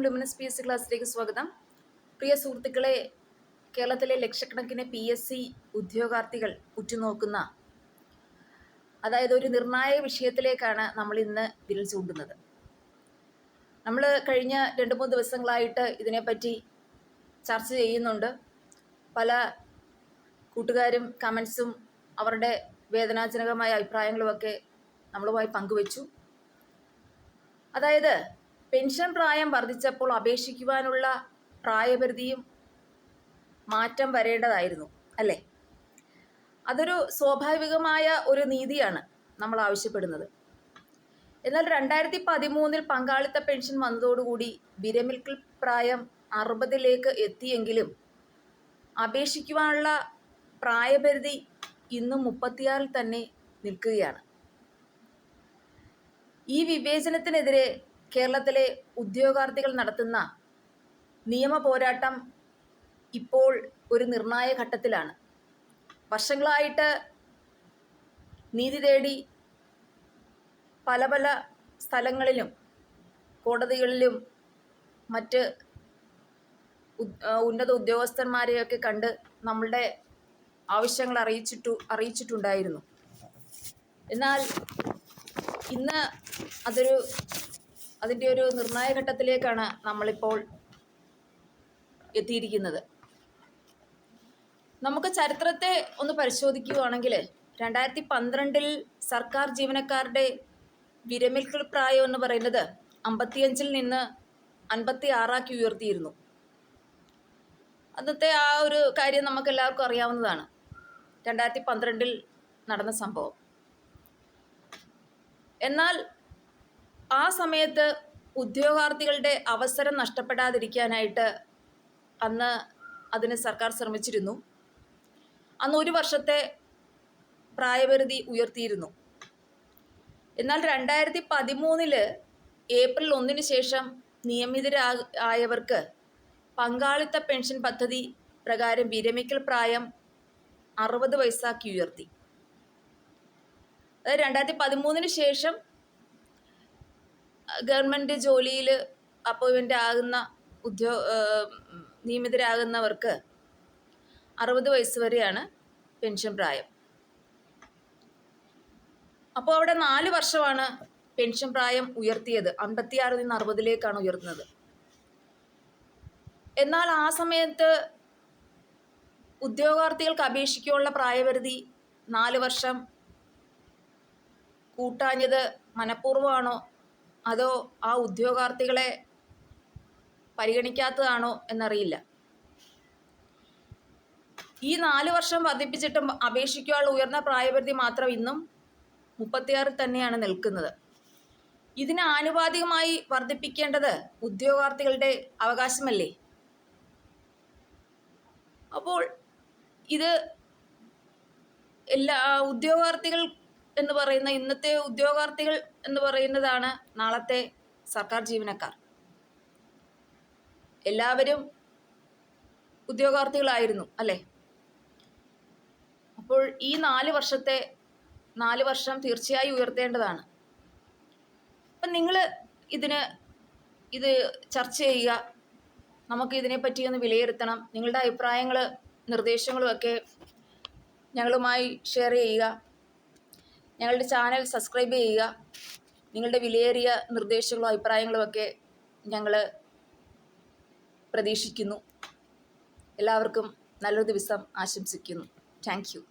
Luminous P S C ക്ലാസ്സിലേക്ക് സ്വാഗതം. പ്രിയ സുഹൃത്തുക്കളെ, കേരളത്തിലെ ലക്ഷക്കണക്കിന് PSC ഉദ്യോഗാർത്ഥികൾ ഉറ്റുനോക്കുന്ന അതായത് ഒരു നിർണായക വിഷയത്തിലേക്കാണ് നമ്മൾ ഇന്ന് വിരൽ ചൂണ്ടുന്നത്. നമ്മൾ കഴിഞ്ഞ 2-3 ദിവസങ്ങളായിട്ട് ഇതിനെപ്പറ്റി ചർച്ച ചെയ്യുന്നുണ്ട്. പല കൂട്ടുകാരും കമൻസും അവരുടെ വേദനാജനകമായ അഭിപ്രായങ്ങളുമൊക്കെ നമ്മളുമായി പങ്കുവച്ചു. അതായത് പെൻഷൻ പ്രായം വർദ്ധിച്ചപ്പോൾ അപേക്ഷിക്കുവാനുള്ള പ്രായപരിധിയും മാറ്റം വരേണ്ടതായിരുന്നു, അല്ലേ? അതൊരു സ്വാഭാവികമായ ഒരു നീതിയാണ് നമ്മൾ ആവശ്യപ്പെടുന്നത്. എന്നാൽ 2013 പങ്കാളിത്ത പെൻഷൻ വന്നതോടുകൂടി വിരമിക്കൽ പ്രായം 60 എത്തിയെങ്കിലും അപേക്ഷിക്കുവാനുള്ള പ്രായപരിധി ഇന്നും 36 തന്നെ നിൽക്കുകയാണ്. ഈ വിവേചനത്തിനെതിരെ കേരളത്തിലെ ഉദ്യോഗാർത്ഥികൾ നടത്തുന്ന നിയമ പോരാട്ടം ഇപ്പോൾ ഒരു നിർണായക ഘട്ടത്തിലാണ്. വർഷങ്ങളായിട്ട് നീതി തേടി പല സ്ഥലങ്ങളിലും കോടതികളിലും മറ്റ് ഉന്നത ഉദ്യോഗസ്ഥന്മാരെയൊക്കെ കണ്ട് നമ്മളുടെ ആവശ്യങ്ങൾ അറിയിച്ചിട്ടുണ്ടായിരുന്നു. എന്നാൽ ഇന്ന് അതിൻ്റെ ഒരു നിർണായക ഘട്ടത്തിലേക്കാണ് നമ്മളിപ്പോൾ എത്തിയിരിക്കുന്നത്. നമുക്ക് ചരിത്രത്തെ ഒന്ന് പരിശോധിക്കുകയാണെങ്കിൽ 2012 സർക്കാർ ജീവനക്കാരുടെ വിരമിക്കൽ പ്രായം എന്ന് പറയുന്നത് 55 നിന്ന് 56 ഉയർത്തിയിരുന്നു. അന്നത്തെ ആ ഒരു കാര്യം നമുക്ക് എല്ലാവർക്കും അറിയാവുന്നതാണ്. 2012 നടന്ന സംഭവം. എന്നാൽ ആ സമയത്ത് ഉദ്യോഗാർത്ഥികളുടെ അവസരം നഷ്ടപ്പെടാതിരിക്കാനായിട്ട് അന്ന് അതിന് സർക്കാർ ശ്രമിച്ചിരുന്നു. അന്ന് 1 വർഷത്തെ പ്രായപരിധി ഉയർത്തിയിരുന്നു. എന്നാൽ 2013 ഏപ്രിൽ 1 ശേഷം നിയമിതരായവർക്ക് പങ്കാളിത്ത പെൻഷൻ പദ്ധതി പ്രകാരം വിരമിക്കൽ പ്രായം 60 വയസ്സാക്കി ഉയർത്തി. അതായത് 2013 ശേഷം ഗവൺമെൻറ് ജോലിയിൽ അപ്പോയിൻമെൻ്റ് ആകുന്ന നിയമിതരാകുന്നവർക്ക് 60 വയസ്സ് വരെയാണ് പെൻഷൻ പ്രായം. അപ്പോൾ അവിടെ 4 വർഷമാണ് പെൻഷൻ പ്രായം ഉയർത്തിയത്. 56 നിന്ന് 60 ഉയർത്തുന്നത്. എന്നാൽ ആ സമയത്ത് ഉദ്യോഗാർത്ഥികൾക്ക് അപേക്ഷിക്കാനുള്ള പ്രായപരിധി 4 വർഷം കൂട്ടാഞ്ഞത് മനഃപൂർവ്വമാണോ അതോ ആ ഉദ്യോഗാർത്ഥികളെ പരിഗണിക്കാത്തതാണോ എന്നറിയില്ല. ഈ 4 വർഷം വർദ്ധിപ്പിച്ചിട്ടും അപേക്ഷിക്കാനുള്ള ഉയർന്ന പ്രായപരിധി മാത്രം ഇന്നും 36 തന്നെയാണ് നിൽക്കുന്നത്. ഇതിന് ആനുപാതികമായി വർദ്ധിപ്പിക്കേണ്ടത് ഉദ്യോഗാർത്ഥികളുടെ അവകാശമല്ലേ? അപ്പോൾ ഇത് എല്ലാ ഉദ്യോഗാർത്ഥികൾ എന്ന് പറയുന്ന ഇന്നത്തെ ഉദ്യോഗാർത്ഥികൾ എന്ന് പറയുന്നതാണ് നാളത്തെ സർക്കാർ ജീവനക്കാർ. എല്ലാവരും ഉദ്യോഗാർത്ഥികളായിരുന്നു, അല്ലേ? അപ്പോൾ ഈ 4 വർഷം തീർച്ചയായും ഉയർത്തേണ്ടതാണ്. അപ്പം നിങ്ങൾ ഇത് ചർച്ച ചെയ്യുക. നമുക്ക് ഇതിനെപ്പറ്റി ഒന്ന് വിലയിരുത്തണം. നിങ്ങളുടെ അഭിപ്രായങ്ങൾ നിർദ്ദേശങ്ങളും ഒക്കെ ഞങ്ങളുമായി ഷെയർ ചെയ്യുക. ഞങ്ങളുടെ ചാനൽ സബ്സ്ക്രൈബ് ചെയ്യുക. നിങ്ങളുടെ വിലയേറിയ നിർദ്ദേശങ്ങളും അഭിപ്രായങ്ങളും ഒക്കെ ഞങ്ങൾ പ്രതീക്ഷിക്കുന്നു. എല്ലാവർക്കും നല്ലൊരു ദിവസം ആശംസിക്കുന്നു. Thank you.